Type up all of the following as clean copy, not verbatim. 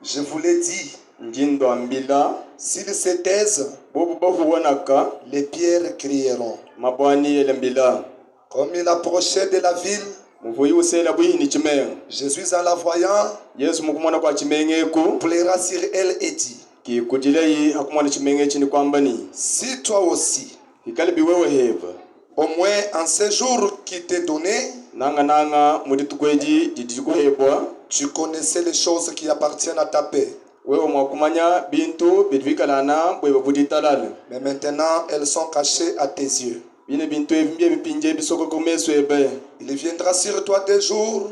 Je vous l'ai dit, s'ils se taisent, les pierres crieront. Comme il approchait de la ville, Jésus en la voyant, plaira sur elle et dit, si toi aussi, au moins en ce jour qui t'est donné, tu connaissais les choses qui appartiennent à ta paix. Mais maintenant, elles sont cachées à tes yeux. Il viendra sur toi des jours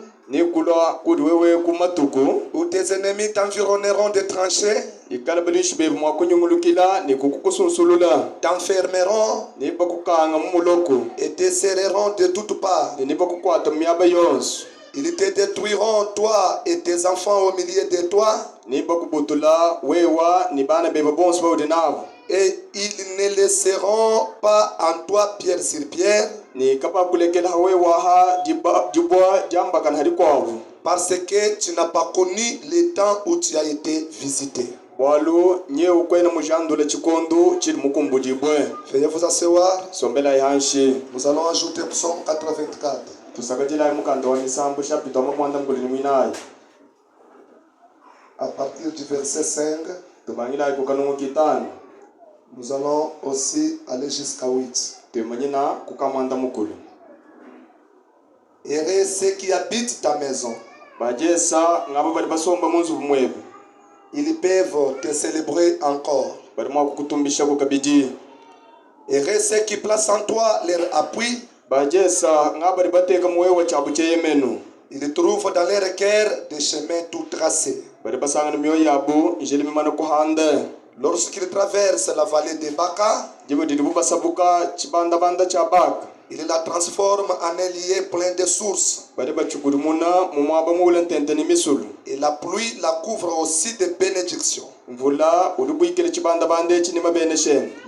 où tes ennemis t'environneront de tranchées, t'enfermeront et te serreront de toutes parts. Ils te détruiront, toi et tes enfants au milieu de toi. Et ils ne laisseront pas en toi pierre sur pierre. Parce que tu n'as pas connu le temps où tu as été visité. Veuillez vous asseoir. Nous allons ajouter psaume 84. À partir du verset 5, nous allons aussi aller jusqu'à 8. Heureux ceux qui habitent ta maison. Ils peuvent te célébrer encore. Heureux ceux qui placent en toi leur appui. Ils trouvent dans leur cœur des chemins tout tracés. Lorsqu'ils traversent la vallée de Baka, il la transforme en un lieu plein de sources. Et la pluie la couvre aussi de bénédictions.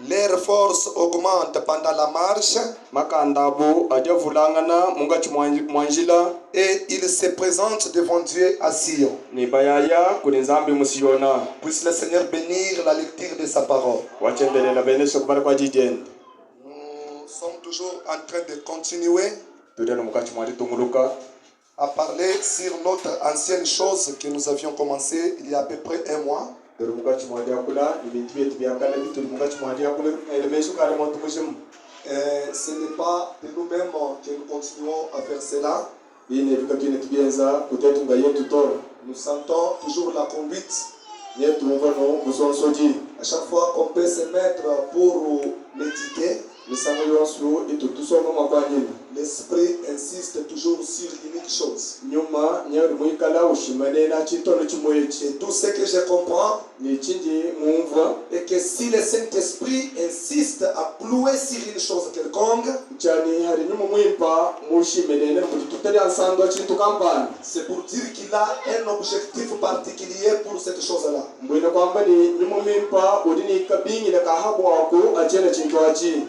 Leur force augmente pendant la marche. Et ils se présentent devant Dieu à Sion. Puisse le Seigneur bénir la lecture de sa parole. Nous sommes toujours en train de continuer à parler sur notre ancienne chose que nous avions commencé il y a à peu près un mois. Ce n'est pas de nous-mêmes que nous continuons à faire cela. Nous sentons toujours la conduite. À chaque fois qu'on peut se mettre pour méditer, l'esprit insiste toujours sur l'unique chose. Et tout ce que je comprends est que si le Saint-Esprit insiste à clouer sur une chose quelconque, c'est pour dire qu'il a un objectif particulier pour cette chose-là.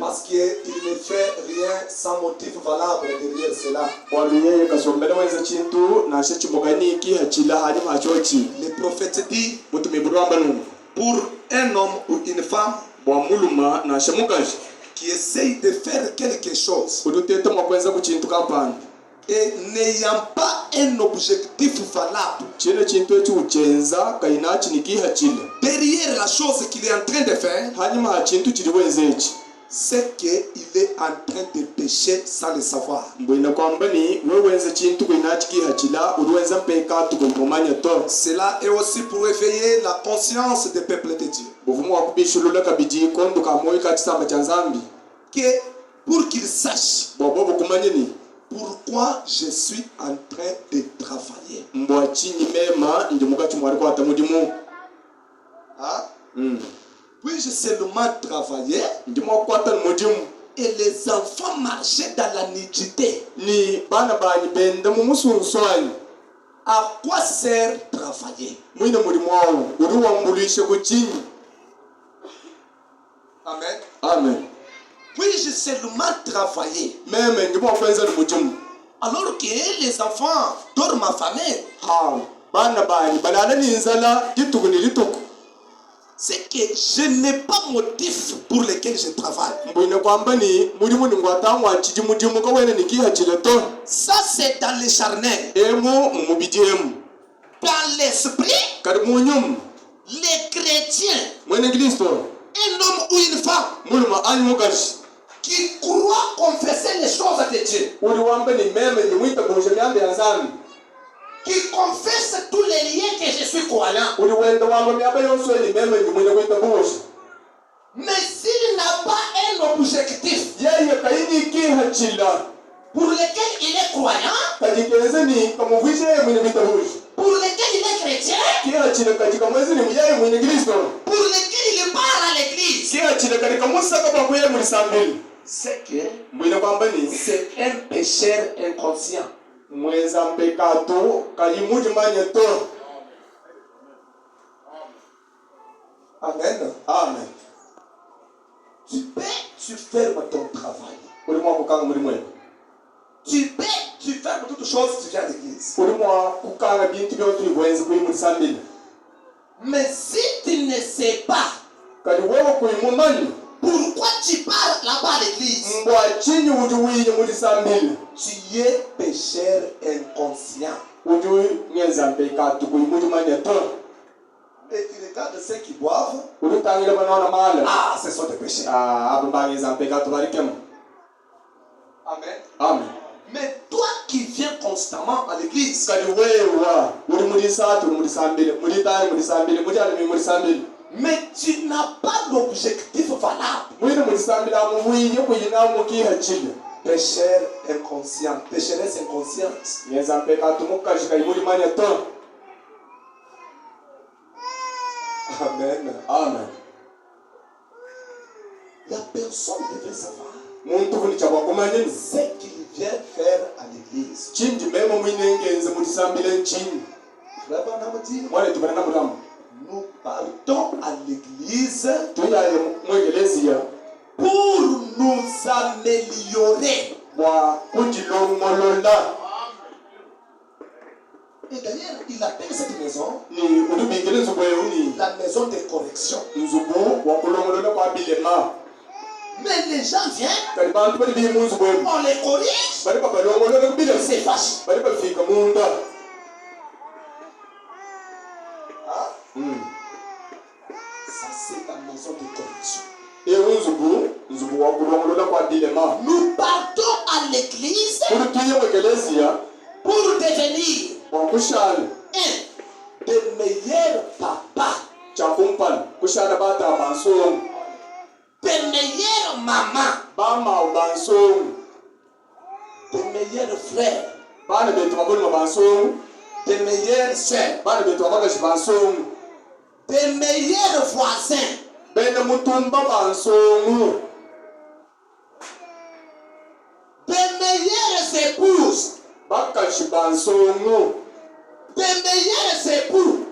Parce qu'il ne fait rien sans motif valable derrière cela. Le prophète dit, pour un homme ou une femme qui essaye de faire quelque chose et n'ayant pas un objectif valable derrière la chose qu'il est en train de faire, c'est qu'il est en train de pécher sans le savoir. Cela est aussi pour éveiller la conscience des peuples de Dieu. Que pour qu'ils sachent pourquoi je suis en train de travailler. Puis-je seulement travailler et les enfants marchaient dans la nudité? À quoi sert travailler? Amen. Amen. Puis-je seulement travailler alors que les enfants dorment affamés? C'est que je n'ai pas motif pour lequel je travaille. Ça c'est dans le charnel. Dans l'esprit, les chrétiens, un homme ou une femme qui croit confesser les choses de Dieu, qui confesse tous les liens que je suis croyant, mais s'il n'a pas un objectif pour lequel il est croyant, pour lequel il est chrétien, pour lequel il part à l'église, c'est que c'est un pécheur inconscient. Amen. Amen. Tu fermes ton travail. Tu fermes toutes choses, tu viens à l'église. Mais si tu ne sais pas pourquoi tu pars là-bas à l'église, tu es pécheur inconscient. Et tu regardes ceux qui boivent. Ah, ce sont des péchés. Amen. Amen. Mais toi qui viens constamment à l'église, mais tu n'as pas d'objectif valable. Pécheur inconscient, pécheresse inconsciente. Amen. Amen. La personne devrait savoir ce qu'il vient faire à l'église. Nous partons à l'église pour nous améliorer. Et d'ailleurs, il appelle cette maison la maison de correction. Mais les gens viennent, on les corrige, c'est fâche. Ça, c'est la maison de correction. Nous partons à l'église pour devenir des meilleurs papas, des meilleures mamans, des meilleurs frères, des meilleures sœurs, des meilleurs voisins, des meilleures épouses, des meilleurs époux,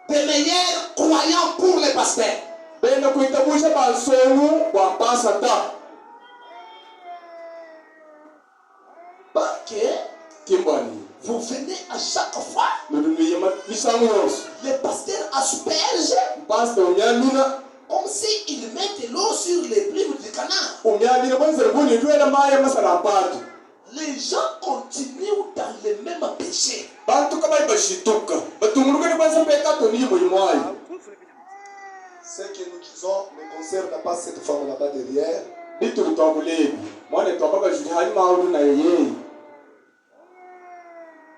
des meilleurs croyants pour les pasteurs. Parce que vous venez à chaque fois, les pasteurs aspergent comme s'ils mettent l'eau sur les plumes du canard. Les gens continuent dans les mêmes péchés. Ce que nous disons ne concerne pas cette femme là-bas derrière.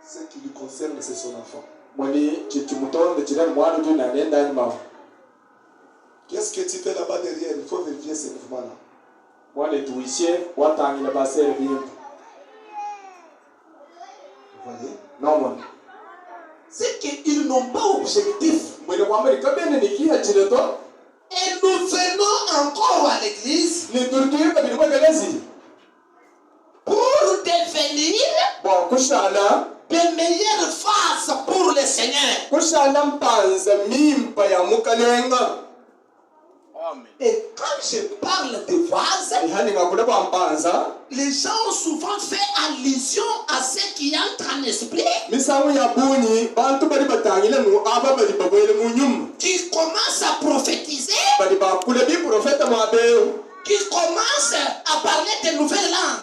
Ce qui lui concerne, c'est son enfant. Qu'est-ce que tu fais là-bas derrière? Il faut vérifier ces mouvements-là. Vous voyez? Non, c'est qu'ils n'ont pas objectif. Et nous venons encore à l'église pour devenir des meilleures faces pour le Seigneur. Et quand je parle de vase, les gens ont souvent fait allusion à ce qui entre en esprit, qui commence à prophétiser, qui commence à parler de nouvelles langues.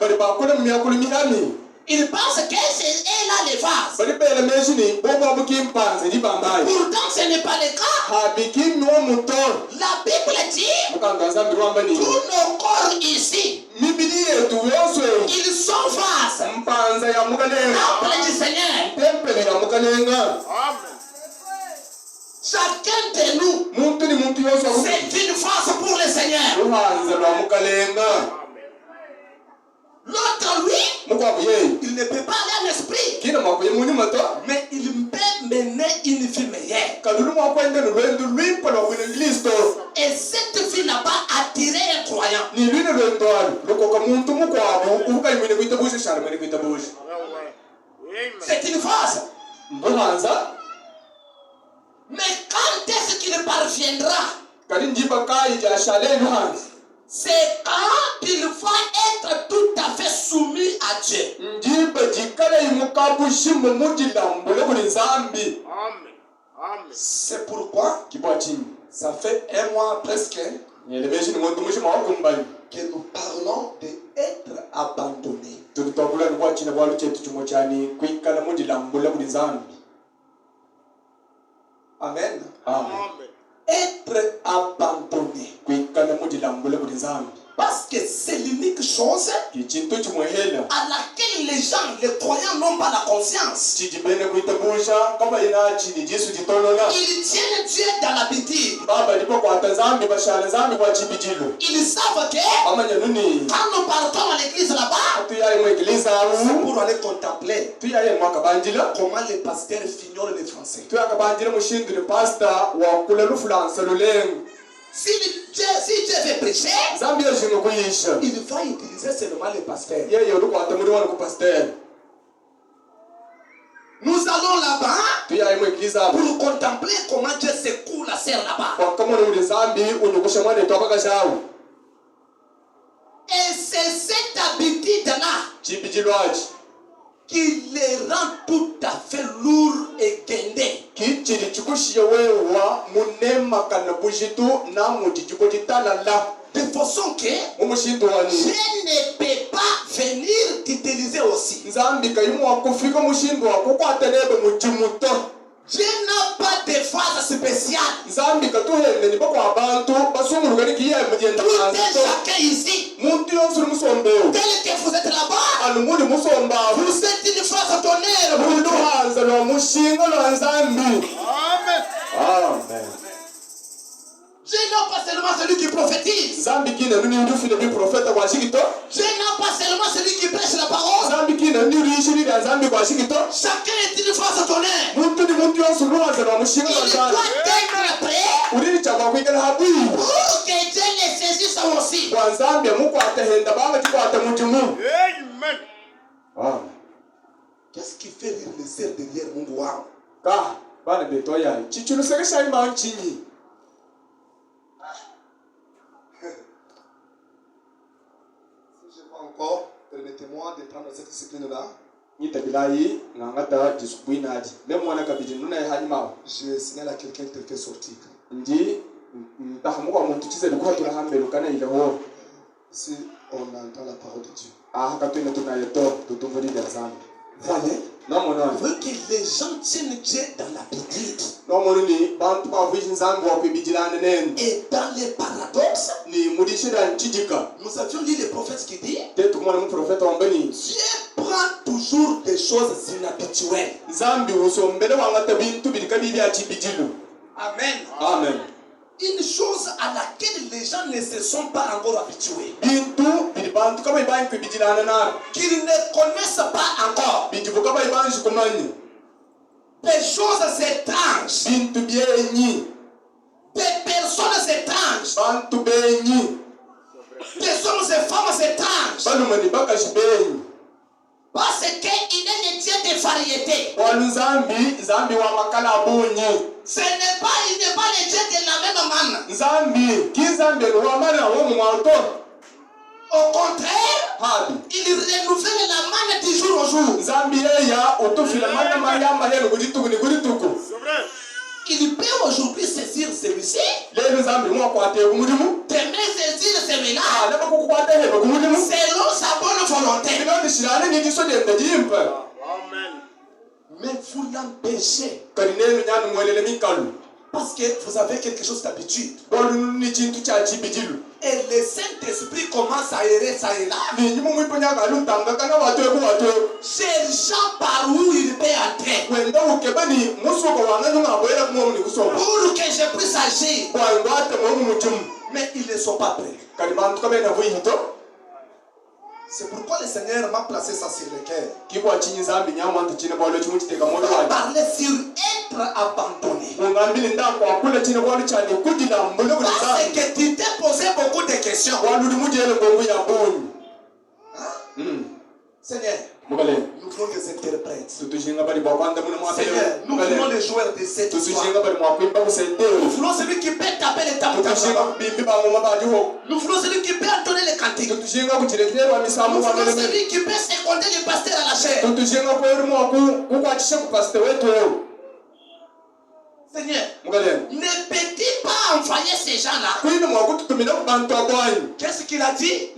Il pense que c'est elle a les vases. Pourtant, ce n'est pas le cas. La Bible dit tous nos corps ici, ils sont vases. Temple du Seigneur. Chacun de nous, c'est une vase pour le Seigneur. L'autre, lui, il ne peut pas aller en esprit, mais il peut mener une vie meilleure. Et cette vie n'a pas attiré un croyant. C'est une phase. Mais quand est-ce qu'il parviendra? C'est quand il va être tout à fait soumis à Dieu. C'est pourquoi ça fait un mois presque que nous parlons d'être abandonnés. Amen. Être abandonné. Parce que c'est l'unique chose à laquelle les gens, les croyants n'ont pas la conscience. Ils tiennent Dieu dans l'habitude. Ils savent que quand nous partons à l'église là-bas, c'est pour aller contempler comment les pasteurs fignorent les Français. Si Dieu veut prêcher, il va utiliser seulement les pasteurs. Nous allons là-bas pour contempler comment Dieu secoue la serre là-bas. Et c'est cette habitude-là qui les rend tout à fait lourds et guindés. De façon que je ne peux pas venir t'utiliser aussi. Dieu n'a pas de phase spéciale. Tout est chacun ici. Tel que vous êtes là-bas, vous êtes une phase tonnerre pour nous. Amen. Dieu n'a pas seulement celui qui prophétise. Dieu n'a pas seulement celui qui prêche la parole. Chacun est une phase tonnerre. Il doit être prêt pour que Dieu les saisisse aussi. Qu'est-ce qui fait rire les sœurs derrière mon bois? Encore, permettez-moi de prendre cette discipline-là. Je signale à quelqu'un qui fait sortir. Si on entend la parole de Dieu. Voyez, il veut que les gens tiennent Dieu dans l'habitude. Et dans les paradoxes, nous avions lu les prophètes qui disent Dieu prend toujours des choses inhabituelles. Amen. Amen. Une chose à laquelle les gens ne se sont pas encore habitués. Qu'ils ne connaissent pas encore. Des choses étranges. Des personnes étranges. Des hommes et femmes étranges. Parce qu'il est le Dieu des variétés. Ce n'est pas, il n'est pas le Dieu de la même manne. Au contraire, il renouvelle la manne du jour au jour. Il peut aujourd'hui saisir celui-ci. Demain saisir celui-là. Selon sa bonne volonté. Mais vous l'empêchez. Parce que vous avez quelque chose d'habitude. Et le Saint-Esprit commence à errer ça et là. Cherchant par où il peut entrer. Pour que je puisse agir. Mais ils ne sont pas prêts. C'est pourquoi le Seigneur m'a placé ça sur le cœur. Parler sur être abandonné. Parce que tu t'es posé beaucoup de questions. Seigneur, nous voulons des interprètes. Seigneur, nous voulons les joueurs de cette histoire. Nous voulons celui qui peut taper les tambours. Nous voulons celui qui peut entonner les cantiques. Nous voulons celui qui peut seconder les pasteurs à la chair. Seigneur, ne peux-tu pas envoyer ces gens-là? Qu'est-ce qu'il a dit?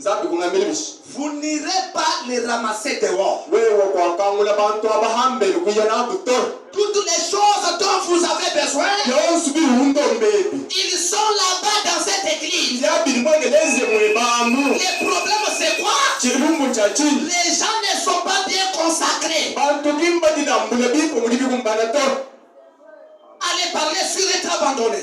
Vous n'irez pas les ramasser dehors. Toutes les choses dont vous avez besoin, ils sont là-bas dans cette église. Le problème c'est quoi? Les gens ne sont pas bien consacrés. Allez parler sur être abandonné.